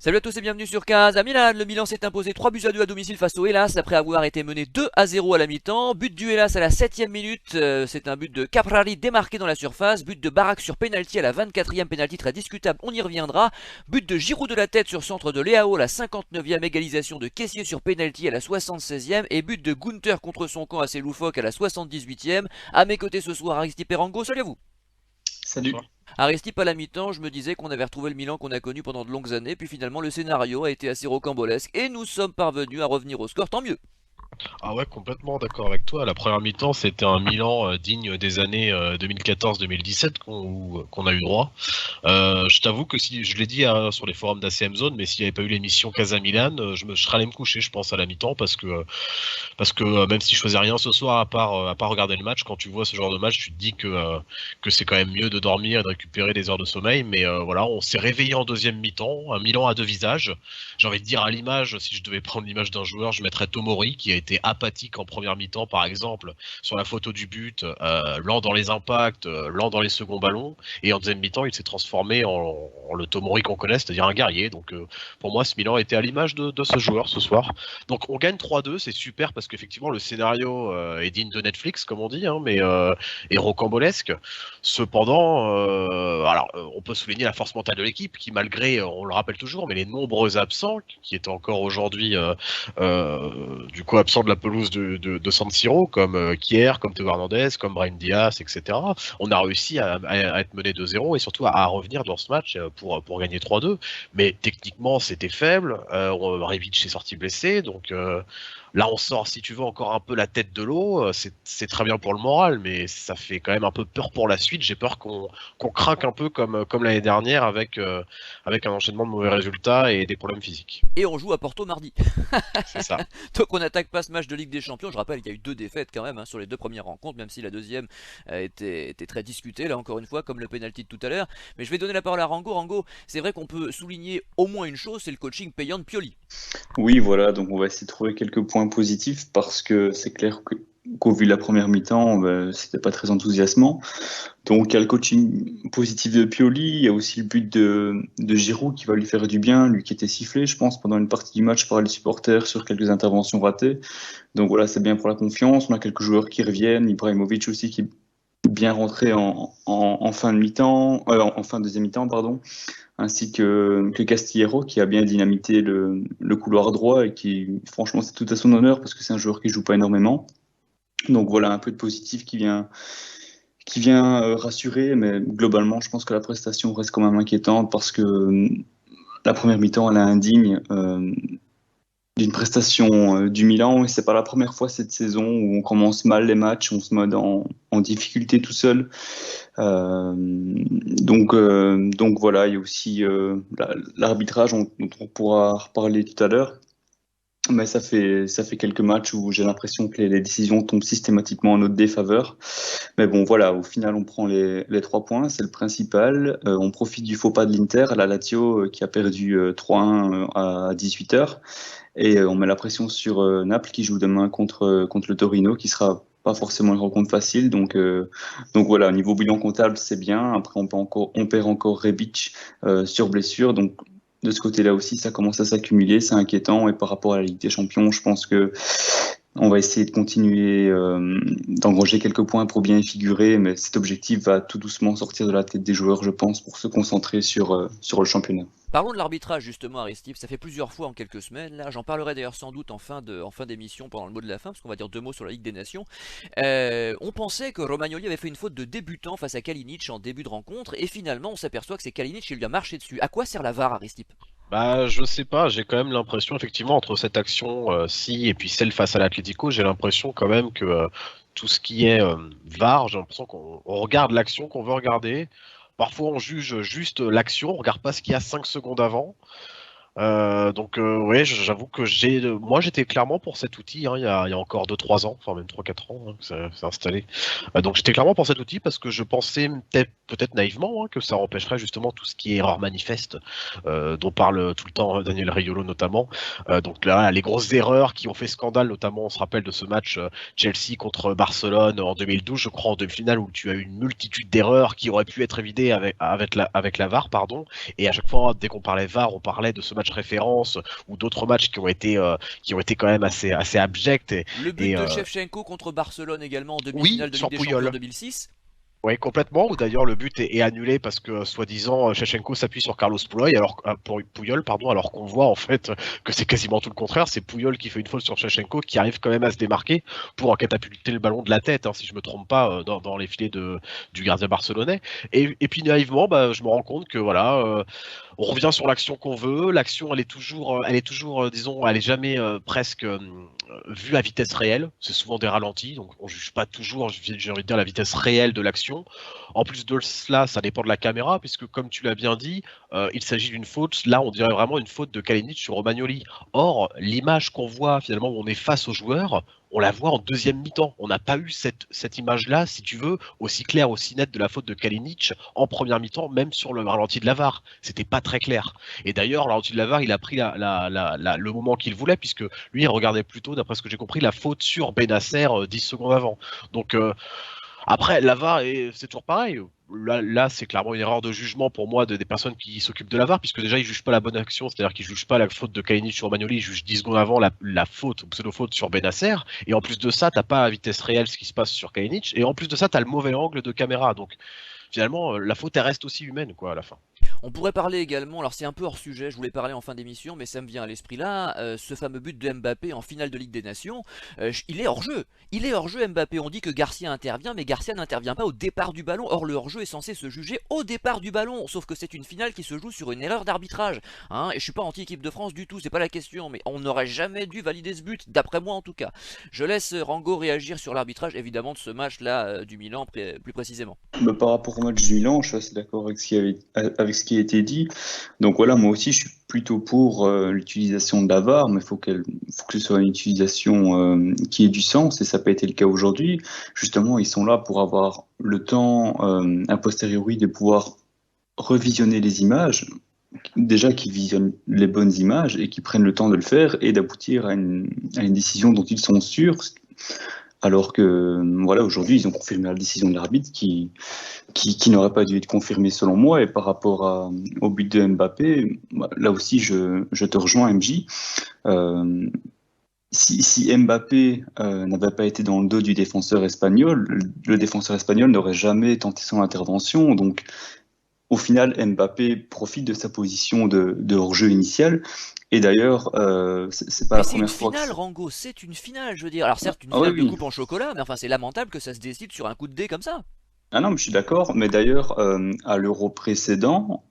Salut à tous et bienvenue sur 15 à Milan. Le Milan s'est imposé 3 buts à 2 à domicile face au Hellas après avoir été mené 2-0 à la mi-temps. But du Hellas à la 7ème minute, c'est un but de Caprari démarqué dans la surface. But de Barak sur penalty à la 24ème, penalty très discutable, on y reviendra. But de Giroud de la tête sur centre de Leao à la 59ème, égalisation de Kessié sur penalty à la 76ème et but de Gunther contre son camp assez loufoque à la 78ème. À mes côtés ce soir, Aristide Perango, salut à vous. Salut. Bonsoir. Aristide, à la mi-temps, je me disais qu'on avait retrouvé le Milan qu'on a connu pendant de longues années, puis finalement le scénario a été assez rocambolesque et nous sommes parvenus à revenir au score, tant mieux. Ah ouais, complètement d'accord avec toi. La première mi-temps, c'était un Milan digne des années 2014-2017 qu'on a eu droit. Je t'avoue que si je l'ai dit sur les forums d'ACM Zone, mais s'il n'y avait pas eu l'émission Casa Milan, je serais allé me coucher, je pense, à la mi-temps, parce que même si je faisais rien ce soir à part regarder le match, quand tu vois ce genre de match, tu te dis que c'est quand même mieux de dormir et de récupérer des heures de sommeil. Mais voilà, on s'est réveillé en deuxième mi-temps, un Milan à deux visages. J'ai envie de dire à l'image, si je devais prendre l'image d'un joueur, je mettrais Tomori qui a été apathique en première mi-temps, par exemple, sur la photo du but, lent dans les impacts, lent dans les seconds ballons, et en deuxième mi-temps, il s'est transformé en le Tomori qu'on connaît, c'est-à-dire un guerrier. Donc pour moi, ce Milan était à l'image de ce joueur ce soir. Donc on gagne 3-2, c'est super parce qu'effectivement le scénario est digne de Netflix, comme on dit, hein, mais est rocambolesque. Cependant, on peut souligner la force mentale de l'équipe qui, malgré, on le rappelle toujours, mais les nombreux absents qui étaient encore aujourd'hui du coup absents de la pelouse de San Siro, comme Kier, comme Théo Hernandez, comme Brahim Diaz, etc. On a réussi à être mené 2-0 et surtout à revenir dans ce match pour gagner 3-2. Mais techniquement, c'était faible. Rebic est sorti blessé, donc là, on sort, si tu veux, encore un peu la tête de l'eau. C'est très bien pour le moral, mais ça fait quand même un peu peur pour la suite. J'ai peur qu'on craque un peu comme l'année dernière avec un enchaînement de mauvais résultats et des problèmes physiques. Et on joue à Porto mardi. C'est ça. Donc on n'attaque pas ce match de Ligue des Champions. Je rappelle qu'il y a eu 2 défaites quand même, hein, sur les 2 premières rencontres, même si la deuxième était très discutée, là encore une fois, comme le penalty de tout à l'heure. Mais je vais donner la parole à Rango. Rango, c'est vrai qu'on peut souligner au moins une chose, c'est le coaching payant de Pioli. Oui, voilà, donc on va essayer de trouver quelques points positifs parce que c'est clair qu'au vu de la première mi-temps, c'était pas très enthousiasmant. Donc il y a le coaching positif de Pioli, il y a aussi le but de Giroud qui va lui faire du bien, lui qui était sifflé, je pense, pendant une partie du match par les supporters sur quelques interventions ratées. Donc voilà, c'est bien pour la confiance. On a quelques joueurs qui reviennent, Ibrahimovic aussi qui est bien rentré en fin de mi-temps, en fin de deuxième mi-temps, pardon, ainsi que Castillero qui a bien dynamité le couloir droit et qui, franchement, c'est tout à son honneur parce que c'est un joueur qui joue pas énormément. Donc voilà, un peu de positif qui vient rassurer, mais globalement, je pense que la prestation reste quand même inquiétante parce que la première mi-temps, elle est indigne d'une prestation du Milan et c'est pas la première fois cette saison où on commence mal les matchs, on se met en difficulté tout seul. Donc voilà, il y a aussi l'arbitrage dont on pourra reparler tout à l'heure. Mais ça fait quelques matchs où j'ai l'impression que les décisions tombent systématiquement en notre défaveur. Mais bon, voilà, au final, on prend les 3 points, c'est le principal. On profite du faux pas de l'Inter, la Lazio qui a perdu 3-1 à 18h. Et on met la pression sur Naples qui joue demain contre le Torino, qui sera pas forcément une rencontre facile. Donc voilà, au niveau bilan comptable, c'est bien. Après, on perd encore Rebic sur blessure. Donc de ce côté-là aussi, ça commence à s'accumuler, c'est inquiétant. Et par rapport à la Ligue des Champions, je pense que on va essayer de continuer d'engranger quelques points pour bien y figurer, mais cet objectif va tout doucement sortir de la tête des joueurs, je pense, pour se concentrer sur le championnat. Parlons de l'arbitrage justement, Aristide. Ça fait plusieurs fois en quelques semaines. Là, j'en parlerai d'ailleurs sans doute en fin d'émission pendant le mot de la fin, parce qu'on va dire 2 mots sur la Ligue des Nations. On pensait que Romagnoli avait fait une faute de débutant face à Kalinic en début de rencontre, et finalement, on s'aperçoit que c'est Kalinic qui lui a marché dessus. À quoi sert la VAR, Aristide? Bah, je sais pas, j'ai quand même l'impression, effectivement, entre cette action-ci et puis celle face à l'Atlético, j'ai l'impression quand même que tout ce qui est VAR, j'ai l'impression qu'on regarde l'action qu'on veut regarder. Parfois, on juge juste l'action, on regarde pas ce qu'il y a 5 secondes avant. Donc ouais, j'avoue que moi j'étais clairement pour cet outil, hein, il y a encore 2-3 ans, enfin même 3-4 ans, hein, que ça s'est installé. Donc j'étais clairement pour cet outil parce que je pensais peut-être naïvement, hein, que ça empêcherait justement tout ce qui est erreur manifeste, dont parle tout le temps Daniel Riolo notamment. Donc là, les grosses erreurs qui ont fait scandale, notamment on se rappelle de ce match Chelsea contre Barcelone en 2012, je crois en demi-finale, où tu as eu une multitude d'erreurs qui auraient pu être évitées avec la VAR, pardon. Et à chaque fois, dès qu'on parlait VAR, on parlait de ce match match référence ou d'autres matchs qui ont été quand même assez abjects. Le but de Shevchenko contre Barcelone également en demi-finale de Ligue des Champions 2006. Oui, complètement. Ou d'ailleurs le but est annulé parce que soi-disant Shevchenko s'appuie sur Carlos Puyol, alors qu'on voit en fait que c'est quasiment tout le contraire. C'est Puyol qui fait une faute sur Shevchenko, qui arrive quand même à se démarquer pour en catapulter le ballon de la tête, si je me trompe pas, dans les filets du gardien barcelonais. Et puis naïvement, je me rends compte que voilà. On revient sur l'action qu'on veut. L'action, elle est toujours, disons, elle est jamais presque vue à vitesse réelle. C'est souvent des ralentis, donc on juge pas toujours, j'ai envie de dire, la vitesse réelle de l'action. En plus de cela, ça dépend de la caméra, puisque comme tu l'as bien dit, il s'agit d'une faute. Là, on dirait vraiment une faute de Kalinic sur Romagnoli. Or, l'image qu'on voit finalement où on est face au joueur, on la voit en deuxième mi-temps. On n'a pas eu cette image-là, si tu veux, aussi claire, aussi nette de la faute de Kalinic en première mi-temps, même sur le ralenti de la VAR. C'était pas très clair. Et d'ailleurs, le ralenti de la VAR, il a pris le moment qu'il voulait, puisque lui, il regardait plutôt, d'après ce que j'ai compris, la faute sur Benacer 10 secondes avant. Donc, après, la VAR, c'est toujours pareil. Là, c'est clairement une erreur de jugement pour moi des personnes qui s'occupent de la VAR, puisque déjà, ils ne jugent pas la bonne action, c'est-à-dire qu'ils ne jugent pas la faute de Kalinic sur Romagnoli, ils jugent 10 secondes avant la faute, pseudo-faute sur Benacer. Et en plus de ça, tu n'as pas à vitesse réelle ce qui se passe sur Kalinic. Et en plus de ça, tu as le mauvais angle de caméra. Donc, finalement, la faute, elle reste aussi humaine, quoi, à la fin. On pourrait parler également, alors c'est un peu hors sujet, je voulais parler en fin d'émission, mais ça me vient à l'esprit là, ce fameux but de Mbappé en finale de Ligue des Nations, il est hors jeu. Il est hors jeu Mbappé, on dit que Garcia intervient, mais Garcia n'intervient pas au départ du ballon. Or le hors jeu est censé se juger au départ du ballon, sauf que c'est une finale qui se joue sur une erreur d'arbitrage. Et je suis pas anti-équipe de France du tout, c'est pas la question, mais on n'aurait jamais dû valider ce but, d'après moi en tout cas. Je laisse Rango réagir sur l'arbitrage évidemment de ce match là du Milan plus précisément. Par rapport au match du Milan, je suis assez d'accord avec ce qui a été dit. Donc voilà, moi aussi, je suis plutôt pour l'utilisation de la VAR, mais faut que ce soit une utilisation qui ait du sens, et ça n'a pas été le cas aujourd'hui. Justement, ils sont là pour avoir le temps, a posteriori, de pouvoir revisionner les images, déjà qu'ils visionnent les bonnes images et qu'ils prennent le temps de le faire et d'aboutir à une décision dont ils sont sûrs. Alors que voilà, aujourd'hui, ils ont confirmé la décision de l'arbitre qui n'aurait pas dû être confirmée selon moi. Et par rapport au but de Mbappé, là aussi, je te rejoins, MJ. Si Mbappé n'avait pas été dans le dos du défenseur espagnol, le défenseur espagnol n'aurait jamais tenté son intervention. Donc, au final, Mbappé profite de sa position de hors-jeu initial. Et d'ailleurs, c'est pas la première fois. C'est une finale, Rango, c'est une finale, je veux dire. Alors certes, une finale de coupe en chocolat, mais enfin c'est lamentable que ça se décide sur un coup de dé comme ça. Ah non, mais je suis d'accord. Mais d'ailleurs, à l'Euro précédent,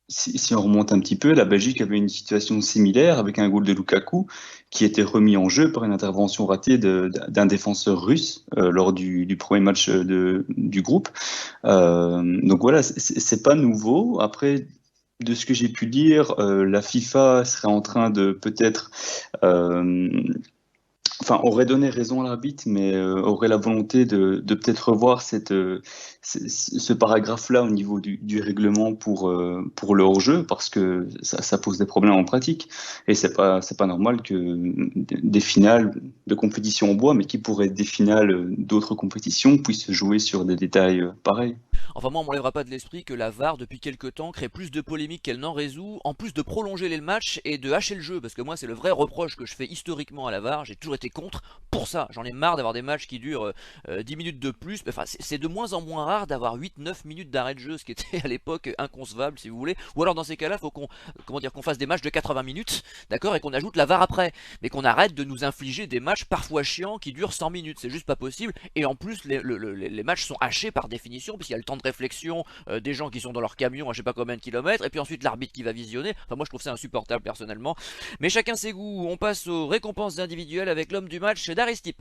si on remonte un petit peu, la Belgique avait une situation similaire avec un goal de Lukaku qui était remis en jeu par une intervention ratée d'un défenseur russe lors du premier match du groupe. Donc voilà, c'est pas nouveau. Après, de ce que j'ai pu lire, la FIFA serait en train de peut-être, aurait donné raison à l'arbitre, mais aurait la volonté de peut-être revoir ce paragraphe-là au niveau du règlement pour le hors-jeu, parce que ça pose des problèmes en pratique. Et c'est pas normal que des finales de compétition en bois, mais qui pourraient être des finales d'autres compétitions, puissent se jouer sur des détails pareils. Enfin moi on m'enlèvera pas de l'esprit que la VAR depuis quelques temps crée plus de polémiques qu'elle n'en résout, en plus de prolonger les matchs et de hacher le jeu, parce que moi c'est le vrai reproche que je fais historiquement à la VAR, j'ai toujours été contre pour ça, j'en ai marre d'avoir des matchs qui durent 10 minutes de plus, enfin c'est de moins en moins rare d'avoir 8-9 minutes d'arrêt de jeu, ce qui était à l'époque inconcevable si vous voulez, ou alors dans ces cas-là faut qu'on fasse des matchs de 80 minutes, d'accord, et qu'on ajoute la VAR après, mais qu'on arrête de nous infliger des matchs parfois chiants qui durent 100 minutes, c'est juste pas possible, et en plus les matchs sont hachés par définition, puisqu'il y a le temps de réflexion des gens qui sont dans leur camion à je sais pas combien de kilomètres, et puis ensuite l'arbitre qui va visionner. Enfin moi je trouve ça insupportable personnellement, mais chacun ses goûts. On passe aux récompenses individuelles avec l'homme du match d'Aristip.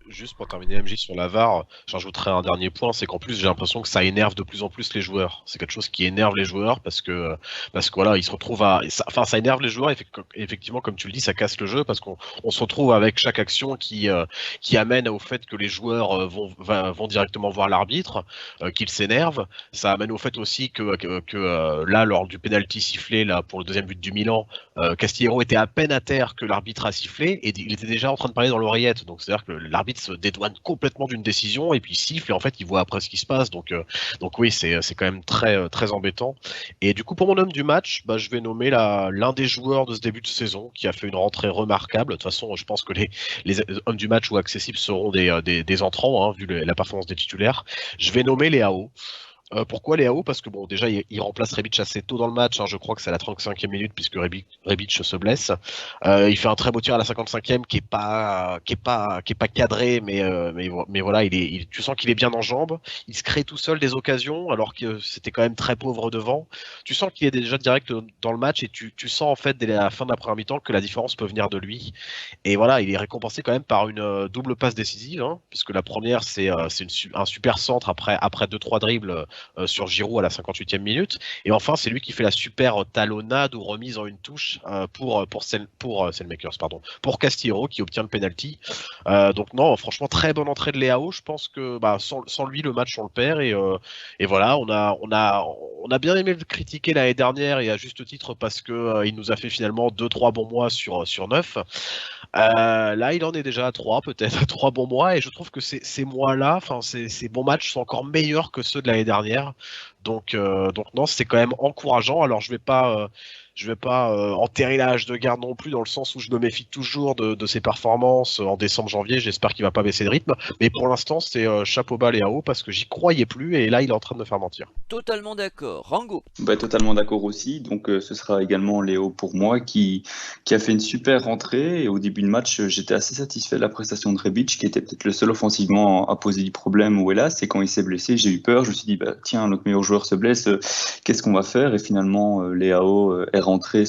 Juste pour terminer, MJ, sur la VAR, j'ajouterais un dernier point, c'est qu'en plus j'ai l'impression que ça énerve de plus en plus les joueurs. C'est quelque chose qui énerve les joueurs parce que voilà, ils se retrouvent ça énerve les joueurs, effectivement, comme tu le dis, ça casse le jeu parce qu'on se retrouve avec chaque action qui amène au fait que les joueurs vont directement voir l'arbitre, qu'ils s'énervent. Ça amène au fait aussi que là, lors du penalty sifflé là pour le deuxième but du Milan, Castillero était à peine à terre que l'arbitre a sifflé et il était déjà en train de parler dans l'oreillette. Donc c'est-à-dire que l'arbitre l'arbitre se dédouane complètement d'une décision et puis il siffle et en fait il voit après ce qui se passe. Donc oui, c'est quand même très embêtant. Et du coup, pour mon homme du match, je vais nommer l'un des joueurs de ce début de saison qui a fait une rentrée remarquable. De toute façon, je pense que les hommes du match ou accessibles seront des entrants, hein, vu la performance des titulaires. Je vais nommer Léao. Pourquoi Léao? Parce que bon, déjà, il remplace Rebic assez tôt dans le match, hein, je crois que c'est à la 35e minute puisque Rebic se blesse. Il fait un très beau tir à la 55e qui est pas cadré, mais voilà, tu sens qu'il est bien en jambes. Il se crée tout seul des occasions alors que c'était quand même très pauvre devant. Tu sens qu'il est déjà direct dans le match et tu sens en fait dès la fin de la première mi-temps que la différence peut venir de lui. Et voilà, il est récompensé quand même par une double passe décisive, hein, puisque la première c'est un super centre après 2-3 dribbles sur Giroud à la 58e minute. Et enfin, c'est lui qui fait la super talonnade ou remise en une touche pour Selmakers, pour Castillejo qui obtient le penalty. Donc non, franchement, très bonne entrée de Léao. Je pense que sans lui, le match on le perd. Et voilà, on a bien aimé le critiquer l'année dernière et à juste titre parce que il nous a fait finalement 2-3 bons mois sur 9. Là, il en est déjà à 3, peut-être 3 bons mois, et je trouve que ces mois-là, ces bons matchs sont encore meilleurs que ceux de l'année dernière. Donc non, c'est quand même encourageant. Alors, je vais pas enterrer la hache de garde non plus, dans le sens où je me méfie toujours de ses performances en décembre-janvier. J'espère qu'il va pas baisser de rythme, mais pour l'instant, c'est chapeau bas Léao parce que j'y croyais plus, et là, il est en train de me faire mentir. Totalement d'accord. Rango. Totalement d'accord aussi. Donc, ce sera également Léo pour moi qui a fait une super rentrée. Et au début de match, j'étais assez satisfait de la prestation de Rebic, qui était peut-être le seul offensivement à poser du problème. Où hélas, c'est quand il s'est blessé, j'ai eu peur. Je me suis dit, tiens, notre meilleur joueur se blesse, qu'est-ce qu'on va faire? Et finalement, Léo est rentré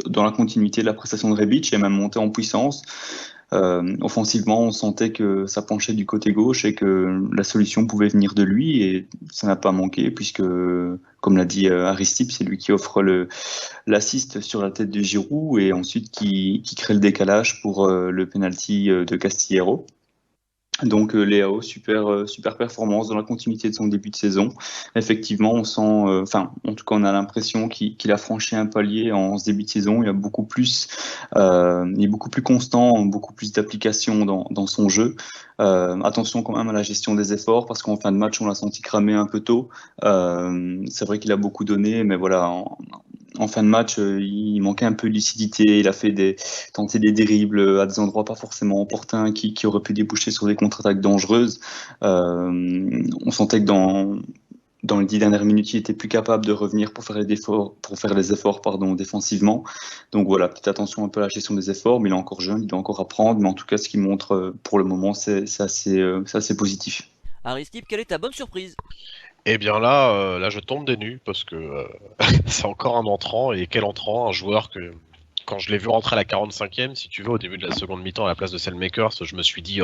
dans la continuité de la prestation de Rebic et même monté en puissance. Offensivement, on sentait que ça penchait du côté gauche et que la solution pouvait venir de lui, et ça n'a pas manqué puisque, comme l'a dit Aristide, c'est lui qui offre l'assist sur la tête de Giroud et ensuite qui crée le décalage pour le penalty de Castillejo. Donc Léao, super performance dans la continuité de son début de saison. Effectivement, on sent, en tout cas, on a l'impression qu'il a franchi un palier en ce début de saison. Il est beaucoup plus constant, beaucoup plus d'application dans son jeu. Attention quand même à la gestion des efforts, parce qu'en fin de match, on l'a senti cramer un peu tôt. C'est vrai qu'il a beaucoup donné, mais voilà. En fin de match, il manquait un peu de lucidité. Il a tenté des dribbles à des endroits pas forcément opportuns qui auraient pu déboucher sur des contre-attaques dangereuses. On sentait que dans les 10 dernières minutes, il était plus capable de revenir pour faire les efforts, défensivement. Donc voilà, petite attention un peu à la gestion des efforts, mais il est encore jeune, il doit encore apprendre. Mais en tout cas, ce qu'il montre pour le moment, c'est assez positif. Aristide, quelle est ta bonne surprise? Eh bien là, je tombe des nues parce que c'est encore un entrant, et quel entrant, un joueur que quand je l'ai vu rentrer à la 45e, si tu veux, au début de la seconde mi-temps à la place de Selmakers, je me suis dit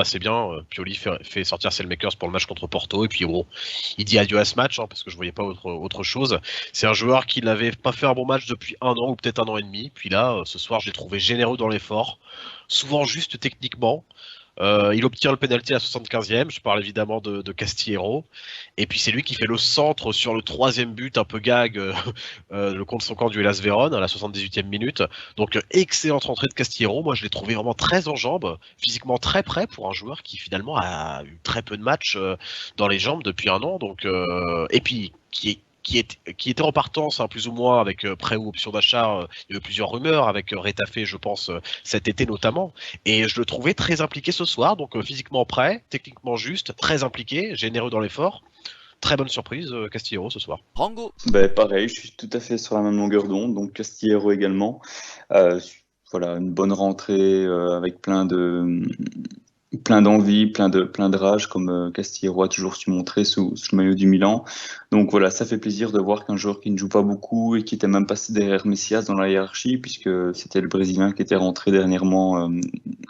c'est bien, Pioli fait sortir Selmakers pour le match contre Porto, et puis bon, il dit adieu à ce match, hein, parce que je voyais pas autre chose. C'est un joueur qui n'avait pas fait un bon match depuis 1 an ou peut-être 1 an et demi, puis là, ce soir, je l'ai trouvé généreux dans l'effort, souvent juste techniquement. Il obtient le penalty à la 75e, je parle évidemment de Castillejo, et puis c'est lui qui fait le centre sur le 3e but un peu gag, le contre son camp du Hellas Vérone à la 78e minute. Donc excellente rentrée de Castillejo, moi je l'ai trouvé vraiment très en jambes, physiquement très prêt pour un joueur qui finalement a eu très peu de matchs dans les jambes depuis 1 an, donc et puis qui était en partance, hein, plus ou moins, avec prêt ou option d'achat. Il y a eu plusieurs rumeurs avec Retafe, je pense, cet été notamment. Et je le trouvais très impliqué ce soir, donc physiquement prêt, techniquement juste, très impliqué, généreux dans l'effort. Très bonne surprise, Castillejo ce soir. Rango. Pareil, je suis tout à fait sur la même longueur d'onde, donc Castillejo également. Voilà, une bonne rentrée avec plein d'envie, plein de rage, comme Castillejo a toujours su montrer sous le maillot du Milan. Donc voilà, ça fait plaisir de voir qu'un joueur qui ne joue pas beaucoup et qui était même passé derrière Messias dans la hiérarchie, puisque c'était le Brésilien qui était rentré dernièrement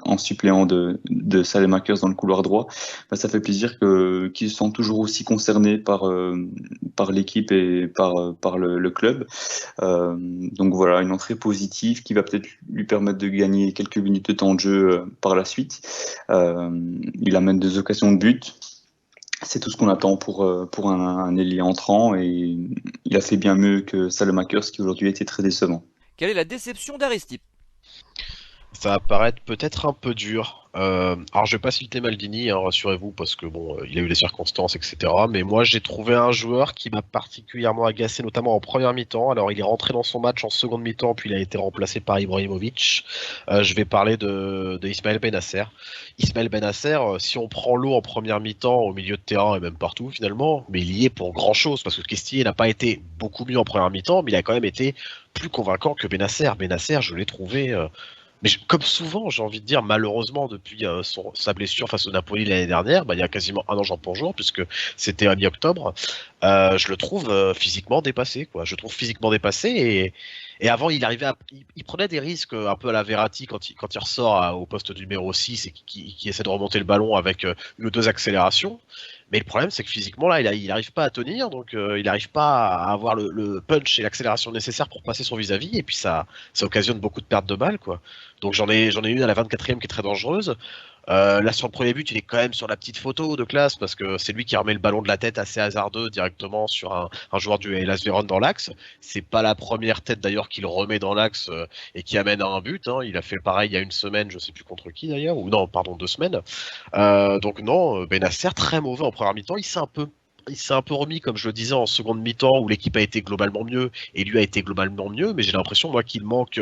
en suppléant de Saelemaekers dans le couloir droit, ça fait plaisir qu'ils se sentent toujours aussi concernés par l'équipe et par le club. Donc voilà, une entrée positive qui va peut-être lui permettre de gagner quelques minutes de temps de jeu par la suite. Il amène 2 occasions de but. C'est tout ce qu'on attend pour un ailier entrant, et il a fait bien mieux que Saelemaekers qui aujourd'hui était très décevant. Quelle est la déception d'Aristide? Ça va paraître peut-être un peu dur. Alors, je vais pas citer Maldini, hein, rassurez-vous, parce que bon, il a eu les circonstances, etc. Mais moi, j'ai trouvé un joueur qui m'a particulièrement agacé, notamment en première mi-temps. Alors, il est rentré dans son match en seconde mi-temps, puis il a été remplacé par Ibrahimovic. Je vais parler de Ismaël Bennacer. Ismaël Bennacer, si on prend l'eau en première mi-temps, au milieu de terrain et même partout finalement, mais il y est pour grand-chose, parce que Kestier n'a pas été beaucoup mieux en première mi-temps, mais il a quand même été plus convaincant que Bennacer. Bennacer, je l'ai trouvé. Comme souvent, j'ai envie de dire, malheureusement, depuis sa blessure face au Napoli l'année dernière, bah, il y a quasiment un an jour pour jour, puisque c'était à mi-octobre, je le trouve physiquement dépassé, quoi. Je le trouve physiquement dépassé et avant, il prenait des risques un peu à la Verratti quand il ressort au poste numéro 6 et qui essaie de remonter le ballon avec une ou deux accélérations. Mais le problème, c'est que physiquement, là, il n'arrive pas à tenir, donc il n'arrive pas à avoir le punch et l'accélération nécessaire pour passer son vis-à-vis, et puis ça occasionne beaucoup de pertes de balles, quoi. Donc j'en ai une à la 24e qui est très dangereuse. Là, sur le premier but, il est quand même sur la petite photo de classe, parce que c'est lui qui remet le ballon de la tête assez hasardeux directement sur un joueur du Hellas Vérone dans l'axe. C'est pas la première tête d'ailleurs qu'il remet dans l'axe et qui amène à un but, hein. Il a fait pareil il y a une semaine, je sais plus contre qui d'ailleurs, ou non, pardon, 2 semaines. Donc non, Bennacer très mauvais en première mi-temps. Il s'est un peu remis, comme je le disais, en seconde mi-temps où l'équipe a été globalement mieux et lui a été globalement mieux, mais j'ai l'impression moi qu'il manque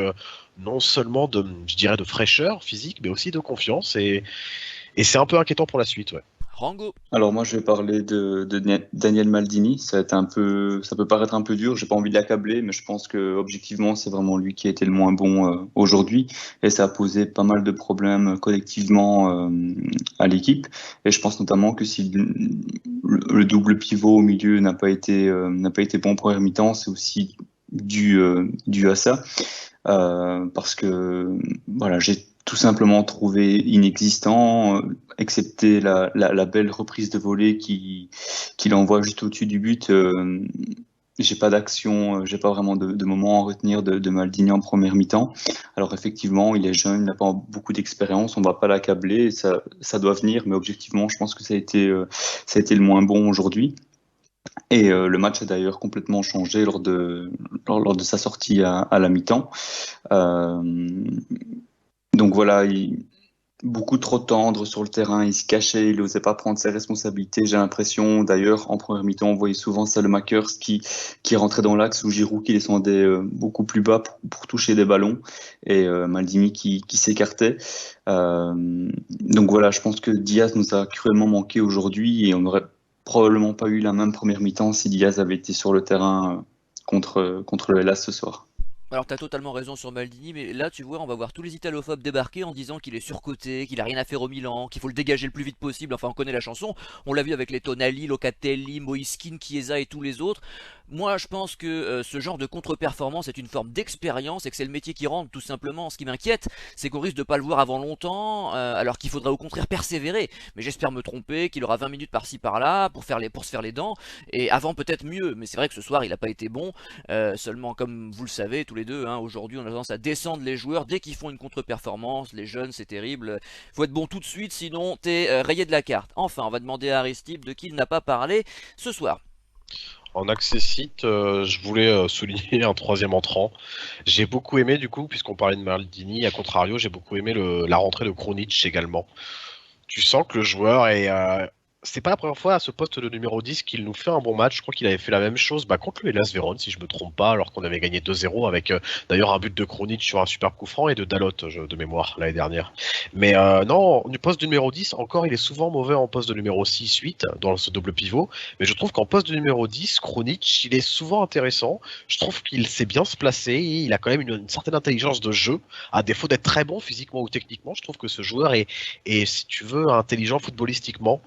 non seulement je dirais, de fraîcheur physique, mais aussi de confiance et c'est un peu inquiétant pour la suite, ouais. Rango. Alors moi je vais parler de Daniel Maldini. Ça peut paraître un peu dur, j'ai pas envie de l'accabler, mais je pense que objectivement c'est vraiment lui qui a été le moins bon aujourd'hui et ça a posé pas mal de problèmes collectivement à l'équipe. Et je pense notamment que si le double pivot au milieu n'a pas été bon en première mi-temps, c'est aussi dû à ça. Parce que voilà, j'ai tout simplement trouvé inexistant, excepté la belle reprise de volée qu'il envoie juste au-dessus du but. J'ai pas d'action, j'ai pas vraiment de moment à retenir de Maldini en première mi-temps. Alors effectivement, il est jeune, il n'a pas beaucoup d'expérience, on va pas l'accabler, ça doit venir, mais objectivement, je pense que ça a été le moins bon aujourd'hui. Et le match a d'ailleurs complètement changé lors de sa sortie à la mi-temps. Euh, donc voilà, beaucoup trop tendre sur le terrain, il se cachait, il n'osait pas prendre ses responsabilités. J'ai l'impression, d'ailleurs, en première mi-temps, on voyait souvent Salmakers qui rentrait dans l'axe ou Giroud qui descendait beaucoup plus bas pour toucher des ballons et Maldini qui s'écartait. Donc voilà, je pense que Diaz nous a cruellement manqué aujourd'hui et on n'aurait probablement pas eu la même première mi-temps si Diaz avait été sur le terrain contre le Hellas ce soir. Alors t'as totalement raison sur Maldini, mais là tu vois on va voir tous les italophobes débarquer en disant qu'il est surcoté, qu'il a rien à faire au Milan, qu'il faut le dégager le plus vite possible, enfin on connaît la chanson, on l'a vu avec les Tonali, Locatelli, Moiskin, Chiesa et tous les autres. Moi je pense que ce genre de contre-performance est une forme d'expérience et que c'est le métier qui rentre tout simplement. Ce qui m'inquiète c'est qu'on risque de pas le voir avant longtemps, alors qu'il faudrait au contraire persévérer, mais j'espère me tromper, qu'il aura 20 minutes par-ci par-là pour se faire les dents, et avant peut-être mieux, mais c'est vrai que ce soir il a pas été bon. Seulement, comme vous le savez tous les deux, hein, aujourd'hui on a tendance à descendre les joueurs dès qu'ils font une contre-performance. Les jeunes c'est terrible, faut être bon tout de suite sinon t'es rayé de la carte. Enfin, on va demander à Aristide de qui il n'a pas parlé ce soir. En accessite, je voulais souligner un troisième entrant. J'ai beaucoup aimé, du coup, puisqu'on parlait de Maldini, à contrario, j'ai beaucoup aimé la rentrée de Krunic également. Tu sens que le joueur est. C'est pas la première fois à ce poste de numéro 10 qu'il nous fait un bon match. Je crois qu'il avait fait la même chose contre le Hellas Vérone, si je me trompe pas, alors qu'on avait gagné 2-0 avec d'ailleurs un but de Krunic sur un super coup franc et de Dalot de mémoire l'année dernière. Mais non, du poste de numéro 10, encore, il est souvent mauvais en poste de numéro 6-8 dans ce double pivot. Mais je trouve qu'en poste de numéro 10, Krunic, il est souvent intéressant. Je trouve qu'il sait bien se placer. Il a quand même une certaine intelligence de jeu. À défaut d'être très bon physiquement ou techniquement, je trouve que ce joueur est si tu veux, intelligent footballistiquement.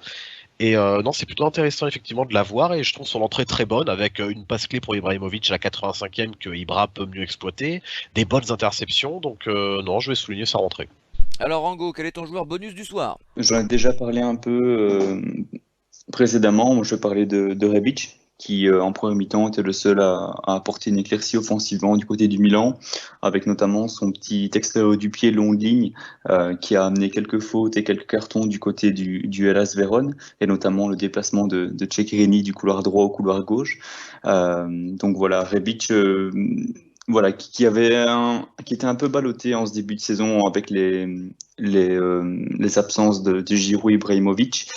Et non, c'est plutôt intéressant effectivement de la voir et je trouve son entrée très bonne avec une passe clé pour Ibrahimovic à la 85e que Ibra peut mieux exploiter, des bonnes interceptions, donc non, je vais souligner sa rentrée. Alors Rango, quel est ton joueur bonus du soir? J'en ai déjà parlé un peu précédemment. Moi, je vais parler de Rebic, qui en première mi-temps était le seul à apporter une éclaircie offensivement du côté du Milan, avec notamment son petit extérieur du pied longue ligne qui a amené quelques fautes et quelques cartons du côté du Hellas Vérone, et notamment le déplacement de Ceccherini du couloir droit au couloir gauche. Donc voilà, Rebic voilà, qui était un peu ballotté en ce début de saison avec les absences de Giroud et Ibrahimovic,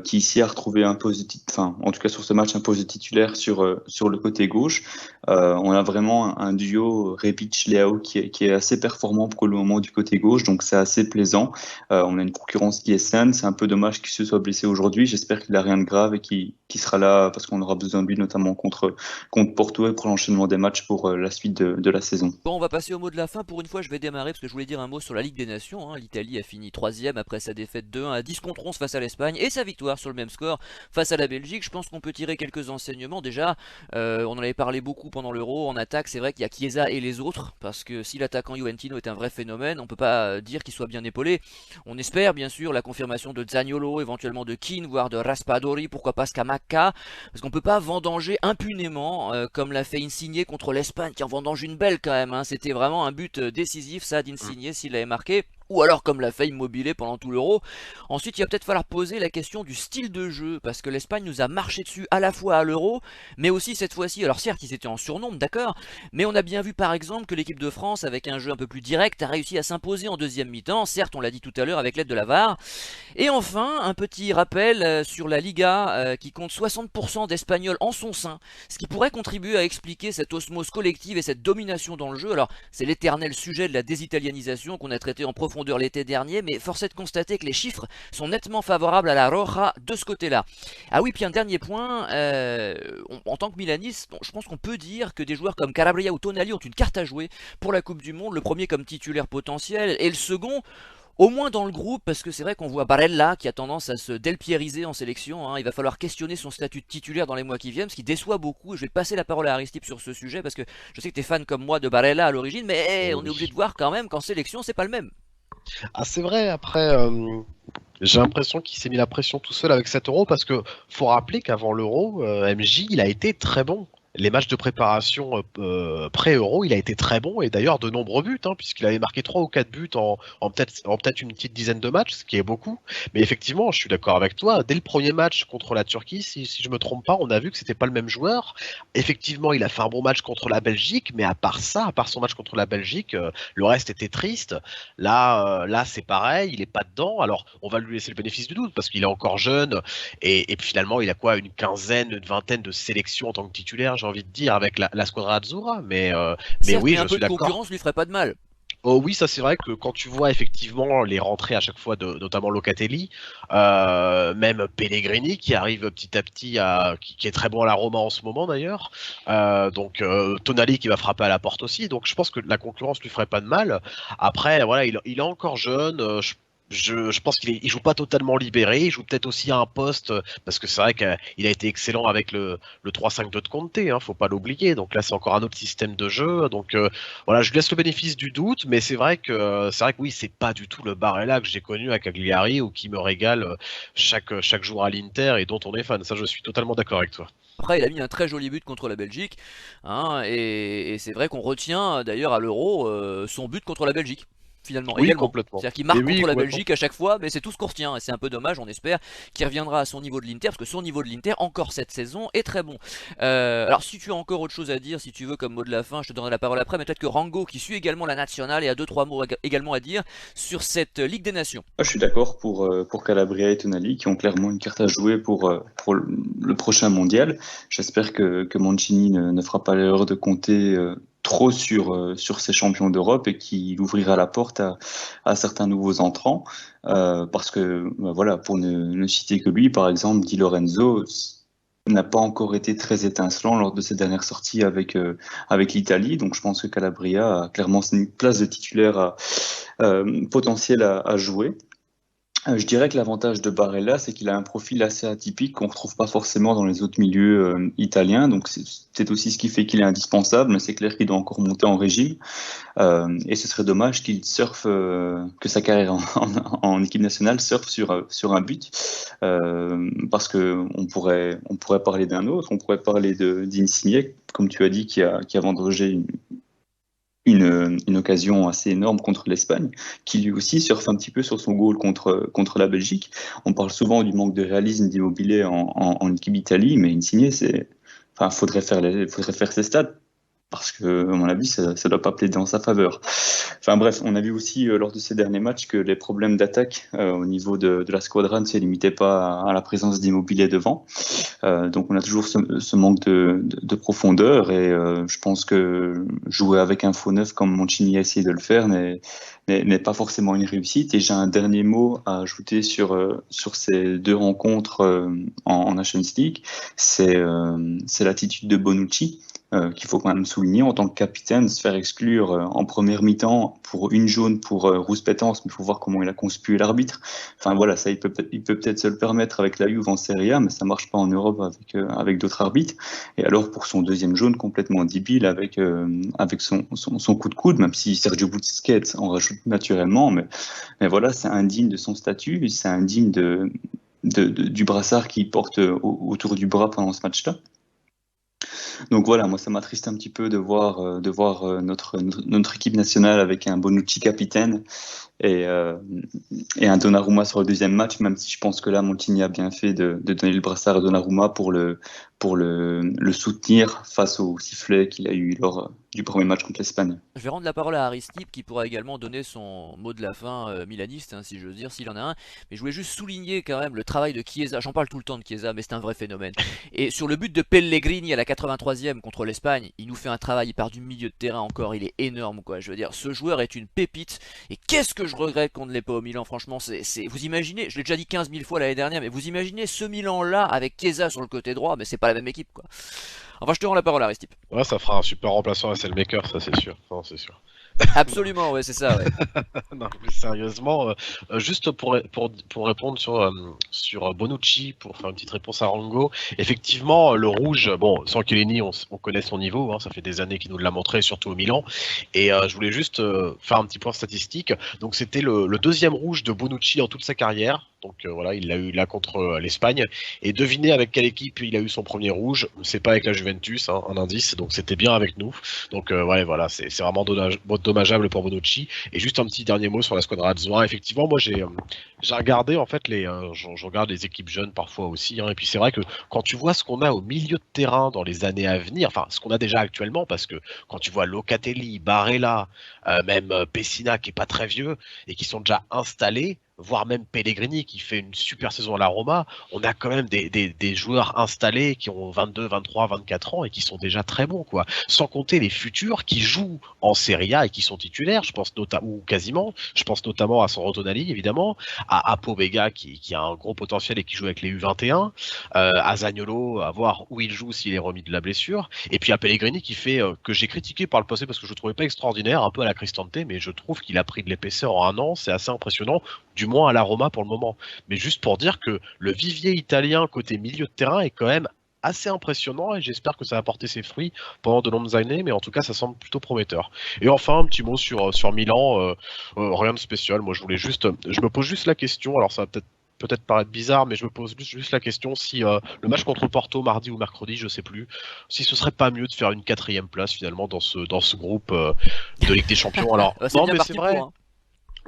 qui ici a retrouvé un poste enfin, en tout cas sur ce match, un poste de titulaire sur le côté gauche. On a vraiment un duo Rebic-Leao qui est assez performant pour le moment du côté gauche, donc c'est assez plaisant. On a une concurrence qui est saine. C'est un peu dommage qu'il se soit blessé aujourd'hui. J'espère qu'il a rien de grave et qu'il sera là parce qu'on aura besoin de lui, notamment contre Porto et pour l'enchaînement des matchs pour la suite de la saison. Bon, on va passer au mot de la fin. Pour une fois, je vais démarrer parce que je voulais dire un mot sur la Ligue des Nations, hein. L'Italie a fini 3ème après sa défaite 2-1 à 10 contre 11 face à l'Espagne et sa victoire sur le même score face à la Belgique. Je pense qu'on peut tirer quelques enseignements. Déjà, on en avait parlé beaucoup pendant l'Euro. En attaque, c'est vrai qu'il y a Chiesa et les autres, parce que si l'attaquant Juventino est un vrai phénomène, on peut pas dire qu'il soit bien épaulé. On espère bien sûr la confirmation de Zaniolo, éventuellement de Keane, voire de Raspadori, pourquoi pas Scamacca, parce qu'on peut pas vendanger impunément comme l'a fait Insigne contre l'Espagne, qui en vendange une belle quand même, hein. C'était vraiment un but décisif ça d'Insigne s'il l'avait marqué. Ou alors comme l'a fait Immobile pendant tout l'Euro. Ensuite il va peut-être falloir poser la question du style de jeu, parce que l'Espagne nous a marché dessus à la fois à l'Euro, mais aussi cette fois-ci, alors certes ils étaient en surnombre, d'accord, mais on a bien vu par exemple que l'équipe de France, avec un jeu un peu plus direct, a réussi à s'imposer en deuxième mi-temps, certes on l'a dit tout à l'heure avec l'aide de la VAR. Et enfin, un petit rappel sur la Liga qui compte 60% d'Espagnols en son sein, ce qui pourrait contribuer à expliquer cette osmose collective et cette domination dans le jeu. Alors, c'est l'éternel sujet de la désitalianisation qu'on a traité en profondeur l'été dernier, mais force est de constater que les chiffres sont nettement favorables à la Roja de ce côté-là. Ah oui, puis un dernier point, en tant que milaniste, je pense qu'on peut dire que des joueurs comme Calabria ou Tonali ont une carte à jouer pour la Coupe du Monde, le premier comme titulaire potentiel, et le second au moins dans le groupe, parce que c'est vrai qu'on voit Barella qui a tendance à se delpiériser en sélection, hein. Il va falloir questionner son statut de titulaire dans les mois qui viennent, ce qui déçoit beaucoup. Je vais passer la parole à Aristide sur ce sujet, parce que je sais que tu es fan comme moi de Barella à l'origine, mais on est obligé Oui. de voir quand même qu'en sélection, c'est pas le même. Ah, c'est vrai, après, j'ai l'impression qu'il s'est mis la pression tout seul avec 7 euros parce que faut rappeler qu'avant l'Euro, MJ, il a été très bon. Les matchs de préparation pré-Euro, il a été très bon et d'ailleurs de nombreux buts, hein, puisqu'il avait marqué 3 ou 4 buts en peut-être une petite dizaine de matchs, ce qui est beaucoup. Mais effectivement, je suis d'accord avec toi. Dès le premier match contre la Turquie, si je me trompe pas, on a vu que c'était pas le même joueur. Effectivement, il a fait un bon match contre la Belgique, mais à part ça, à part son match contre la Belgique, le reste était triste. Là, c'est pareil, il est pas dedans. Alors, on va lui laisser le bénéfice du doute parce qu'il est encore jeune et puis finalement, il a quoi, une quinzaine, une vingtaine de sélections en tant que titulaire, j'ai envie de dire, avec la Squadra Azzurra. Mais Certes, oui, mais un je peu suis de d'accord. concurrence lui ferait pas de mal. Oh oui, ça c'est vrai que quand tu vois effectivement les rentrées à chaque fois de notamment Locatelli, même Pellegrini qui arrive petit à petit qui est très bon à la Roma en ce moment d'ailleurs, donc Tonali qui va frapper à la porte aussi, donc je pense que la concurrence lui ferait pas de mal. Après voilà, il est encore jeune, je pense il joue pas totalement libéré, il joue peut-être aussi à un poste, parce que c'est vrai qu'il a été excellent avec le 3-5-2 de Conte, hein, faut pas l'oublier, donc là c'est encore un autre système de jeu, donc voilà, je lui laisse le bénéfice du doute, mais c'est vrai que oui, c'est pas du tout le Barella que j'ai connu à Cagliari ou qui me régale chaque jour à l'Inter et dont on est fan. Ça, je suis totalement d'accord avec toi. Après, il a mis un très joli but contre la Belgique, hein, et c'est vrai qu'on retient d'ailleurs à l'Euro son but contre la Belgique, finalement, Oui, également. complètement. C'est-à-dire qu'il Mais marque oui, contre la complètement. Belgique à chaque fois, mais c'est tout ce qu'on retient, et c'est un peu dommage. On espère qu'il reviendra à son niveau de l'Inter, parce que son niveau de l'Inter, encore cette saison, est très bon. Alors, si tu as encore autre chose à dire, si tu veux, comme mot de la fin, je te donnerai la parole après, mais peut-être que Rango, qui suit également la nationale, et a deux trois mots également à dire sur cette Ligue des Nations. Moi, je suis d'accord pour Calabria et Tonali qui ont clairement une carte à jouer pour le prochain mondial. J'espère que Mancini ne fera pas l'erreur de compter trop sur ces champions d'Europe et qu'il ouvrira la porte à certains nouveaux entrants. Parce que, bah, voilà, pour ne citer que lui, par exemple, Di Lorenzo n'a pas encore été très étincelant lors de ses dernières sorties avec l'Italie. Donc je pense que Calabria a clairement une place de titulaire potentiel à jouer. Je dirais que l'avantage de Barella, c'est qu'il a un profil assez atypique qu'on ne retrouve pas forcément dans les autres milieux italiens. Donc c'est peut-être aussi ce qui fait qu'il est indispensable, mais c'est clair qu'il doit encore monter en régime. Et ce serait dommage qu'il surfe, que sa carrière en équipe nationale surfe sur un but, parce que on pourrait parler d'un autre, on pourrait parler d'Insigne, comme tu as dit, qui a vendangé une occasion assez énorme contre l'Espagne, qui lui aussi surfe un petit peu sur son goal contre la Belgique. On parle souvent du manque de réalisme d'Immobilier en équipe d'Italie, mais Insigne, enfin, faudrait faire ses stats. parce que, à mon avis, ça ne doit pas plaider en sa faveur. Enfin bref, on a vu aussi lors de ces derniers matchs que les problèmes d'attaque au niveau de la squadra ne se limitaient pas à la présence d'Immobilier devant. Donc on a toujours ce manque de profondeur et je pense que jouer avec un faux neuf comme Mancini a essayé de le faire n'est pas forcément une réussite. Et j'ai un dernier mot à ajouter sur ces deux rencontres en Nations League, c'est l'attitude de Bonucci. Qu'il faut quand même souligner en tant que capitaine, se faire exclure en première mi-temps pour une jaune pour rouspétance, mais il faut voir comment il a conspué l'arbitre. Enfin voilà, ça il peut peut-être se le permettre avec la Juve en Serie A, mais ça marche pas en Europe avec d'autres arbitres. Et alors pour son deuxième jaune complètement débile avec son coup de coude, même si Sergio Busquets en rajoute naturellement, mais voilà, c'est indigne de son statut, c'est indigne du brassard qu'il porte autour du bras pendant ce match-là. Donc voilà, moi ça m'attriste un petit peu de voir notre équipe nationale avec un Bonucci capitaine et, euh, et un Donnarumma sur le deuxième match, même si je pense que là Montini a bien fait de donner le brassard à Donnarumma pour le soutenir face au sifflet qu'il a eu lors du premier match contre l'Espagne. Je vais rendre la parole à Aristide qui pourra également donner son mot de la fin milaniste, hein, si j'ose dire, s'il en a un. Mais je voulais juste souligner quand même le travail de Chiesa. J'en parle tout le temps de Chiesa, mais c'est un vrai phénomène. Et sur le but de Pellegrini à la 83e contre l'Espagne, il nous fait un travail, il part du milieu de terrain encore, il est énorme quoi. Je veux dire, ce joueur est une pépite. Et qu'est-ce que je regrette qu'on ne l'ait pas au Milan, franchement. Vous imaginez, je l'ai déjà dit 15 000 fois l'année dernière, mais vous imaginez ce Milan-là avec Chiesa sur le côté droit, mais c'est pas la même équipe quoi. Enfin, je te rends la parole, Aristide. Ouais, ça fera un super remplaçant à Selmaker, ça c'est sûr. Non, c'est sûr. Absolument, ouais, c'est ça, ouais. Non, plus sérieusement, juste pour répondre sur Bonucci, pour faire une petite réponse à Rango, effectivement, le rouge, bon, sans Chiellini, on connaît son niveau, hein, ça fait des années qu'il nous l'a montré, surtout au Milan, et je voulais juste faire un petit point statistique. Donc c'était le deuxième rouge de Bonucci en toute sa carrière. Donc voilà, il l'a eu là contre l'Espagne. Et devinez avec quelle équipe il a eu son premier rouge. C'est pas avec la Juventus, hein, un indice. Donc c'était bien avec nous. Donc ouais, voilà, c'est vraiment dommageable pour Bonucci. Et juste un petit dernier mot sur la squadra Azzurra. Effectivement, moi j'ai regardé en fait je regarde les équipes jeunes parfois aussi. Hein, et puis c'est vrai que quand tu vois ce qu'on a au milieu de terrain dans les années à venir, enfin ce qu'on a déjà actuellement, parce que quand tu vois Locatelli, Barella, même Pessina qui est pas très vieux et qui sont déjà installés, voire même Pellegrini qui fait une super saison à la Roma, on a quand même des joueurs installés qui ont 22, 23, 24 ans et qui sont déjà très bons, quoi. Sans compter les futurs qui jouent en Serie A et qui sont titulaires, je pense notamment, ou quasiment, je pense notamment à Sandro Tonali, évidemment, à Pobega qui a un gros potentiel et qui joue avec les U21, à Zaniolo, à voir où il joue s'il est remis de la blessure, et puis à Pellegrini qui fait, que j'ai critiqué par le passé parce que je le trouvais pas extraordinaire, un peu à la Cristante, mais je trouve qu'il a pris de l'épaisseur en un an, c'est assez impressionnant, du moins à la Roma pour le moment. Mais juste pour dire que le vivier italien côté milieu de terrain est quand même assez impressionnant et j'espère que ça va porter ses fruits pendant de longues années, mais en tout cas ça semble plutôt prometteur. Et enfin un petit mot sur Milan, rien de spécial, moi je me pose juste la question, alors ça va peut-être paraître bizarre, mais je me pose juste la question si le match contre Porto mardi ou mercredi, je sais plus, si ce serait pas mieux de faire une 4e place finalement dans ce groupe de Ligue des Champions. Alors non mais c'est vrai. Pour, hein.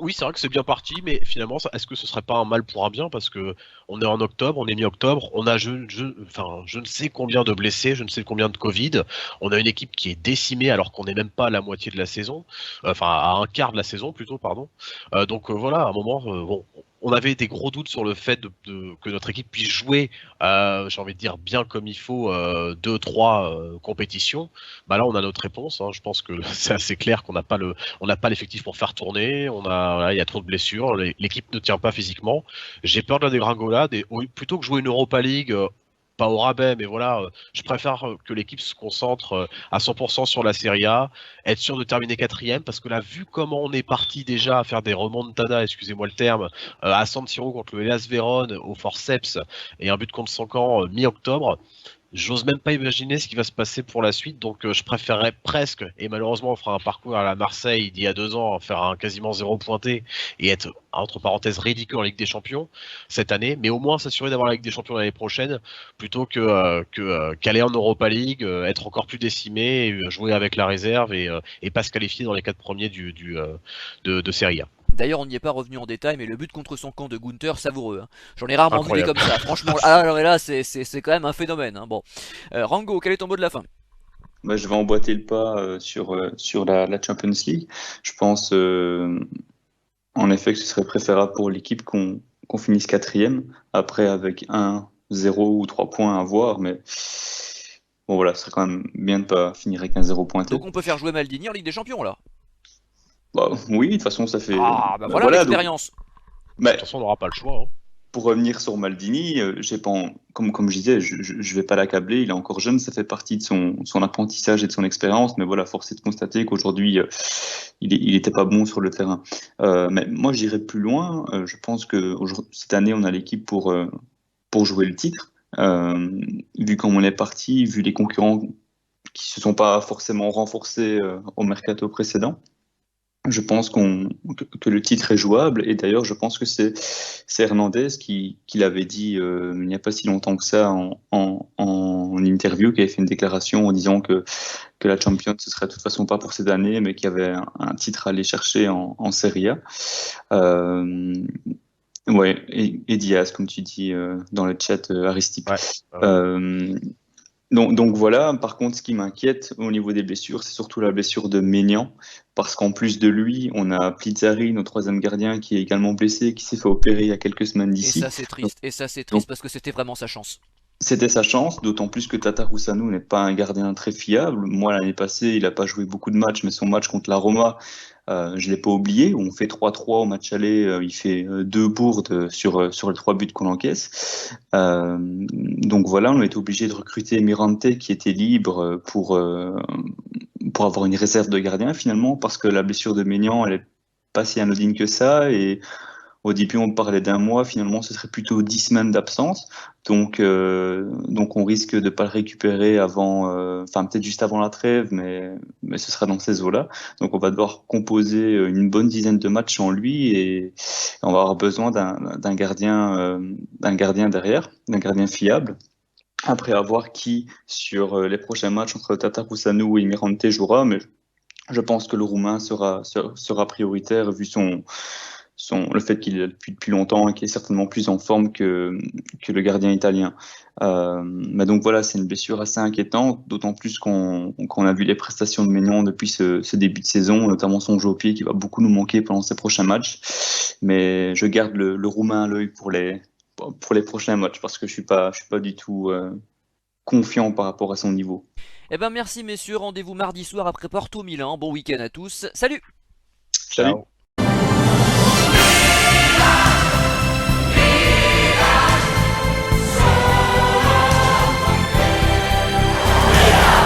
Oui, c'est vrai que c'est bien parti, mais finalement, est-ce que ce serait pas un mal pour un bien? Parce que on est en octobre, on est mi-octobre, on a je ne sais combien de blessés, je ne sais combien de Covid. On a une équipe qui est décimée alors qu'on n'est même pas à la moitié de la saison, enfin à un quart de la saison plutôt, pardon. Donc voilà, à un moment, bon, on avait des gros doutes sur le fait que notre équipe puisse jouer, j'ai envie de dire bien comme il faut, 2-3 compétitions. Bah là, on a notre réponse. Hein. Je pense que c'est assez clair qu'on n'a pas l'effectif pour faire tourner. Voilà, il y a trop de blessures. L'équipe ne tient pas physiquement. J'ai peur de la dégringolade et plutôt que jouer une Europa League. Pas au rabais, mais voilà, je préfère que l'équipe se concentre à 100% sur la Serie A, être sûr de terminer 4e, parce que là, vu comment on est parti déjà à faire des remontadas, excusez-moi le terme, à San Siro contre le Hellas Vérone au forceps et un but contre son camp mi-octobre, j'ose même pas imaginer ce qui va se passer pour la suite, donc je préférerais presque, et malheureusement on fera un parcours à la Marseille d'il y a 2 ans, faire un quasiment 0 pointé et être entre parenthèses ridicule en Ligue des Champions cette année, mais au moins s'assurer d'avoir la Ligue des Champions l'année prochaine plutôt qu'aller en Europa League, être encore plus décimé, et jouer avec la réserve et pas se qualifier dans les 4 premiers de Serie A. D'ailleurs, on n'y est pas revenu en détail, mais le but contre son camp de Gunther, savoureux. Hein. J'en ai rarement vu des Incroyable. comme ça. Franchement, alors là, c'est quand même un phénomène. Hein. Bon, Rango, quel est ton mot de la fin? Bah, je vais emboîter le pas sur la Champions League. Je pense en effet que ce serait préférable pour l'équipe qu'on finisse quatrième, après avec 1-0 ou 3 points à voir, mais bon voilà, ce serait quand même bien de pas finir avec un 0 pointé. Donc on peut faire jouer Maldini en Ligue des Champions là. Bah, oui, de toute façon, ça fait. Ah bah Bah, voilà voilà, donc. l'expérience. Bah, De toute façon, on n'aura pas le choix. Hein. pour revenir sur Maldini, j'ai pas comme je disais, je vais pas l'accabler, il est encore jeune, ça fait partie de son apprentissage et de son expérience, mais voilà, force est de constater qu'aujourd'hui, il était pas bon sur le terrain. Mais moi, j'irais plus loin. Je pense que cette année, on a l'équipe pour jouer le titre. Vu comme on est parti, vu les concurrents qui se sont pas forcément renforcés au mercato précédent. Je pense que le titre est jouable et d'ailleurs je pense que c'est Hernandez qui l'avait dit il n'y a pas si longtemps que ça en interview, qui avait fait une déclaration en disant que la Champions ce serait de toute façon pas pour cette année mais qu'il y avait un titre à aller chercher en Serie A. Euh, ouais, et Diaz comme tu dis dans le chat Aristide. Ouais. Euh, donc voilà, par contre, ce qui m'inquiète au niveau des blessures, c'est surtout la blessure de Maignan, parce qu'en plus de lui, on a Plizzari, notre troisième gardien, qui est également blessé, qui s'est fait opérer il y a quelques semaines Et ça d'ici. c'est triste, et ça c'est Donc triste parce que c'était vraiment sa chance. c'était sa chance, d'autant plus que Tatarusanu n'est pas un gardien très fiable. Moi, l'année passée, il n'a pas joué beaucoup de matchs, mais son match contre la Roma, je ne l'ai pas oublié. On fait 3-3 au match aller, il fait deux bourdes sur les trois buts qu'on encaisse. Donc voilà, on a été obligé de recruter Mirante qui était libre pour avoir une réserve de gardien finalement, parce que la blessure de Maignan, elle est pas si anodine que ça. Et au début, on parlait d'un mois, finalement, ce serait plutôt 10 semaines d'absence. Donc on risque de ne pas le récupérer avant, enfin peut-être juste avant la trêve, mais ce sera dans ces eaux-là. Donc on va devoir composer une bonne dizaine de matchs en lui et on va avoir besoin d'un gardien derrière, d'un gardien fiable. Après avoir qui, sur les prochains matchs entre Tatarusanu et Mirante jouera, mais je pense que le Roumain sera prioritaire vu le fait qu'il est là depuis longtemps et qu'il est certainement plus en forme que le gardien italien. Mais donc voilà, c'est une blessure assez inquiétante, d'autant plus qu'on a vu les prestations de Maignan depuis ce début de saison, notamment son jeu au pied qui va beaucoup nous manquer pendant ces prochains matchs. Mais je garde le Roumain à l'œil pour les prochains matchs parce que je suis pas du tout confiant par rapport à son niveau. Eh ben merci messieurs, rendez-vous mardi soir après Porto Milan. Bon week-end à tous. Salut! Salut! Ciao.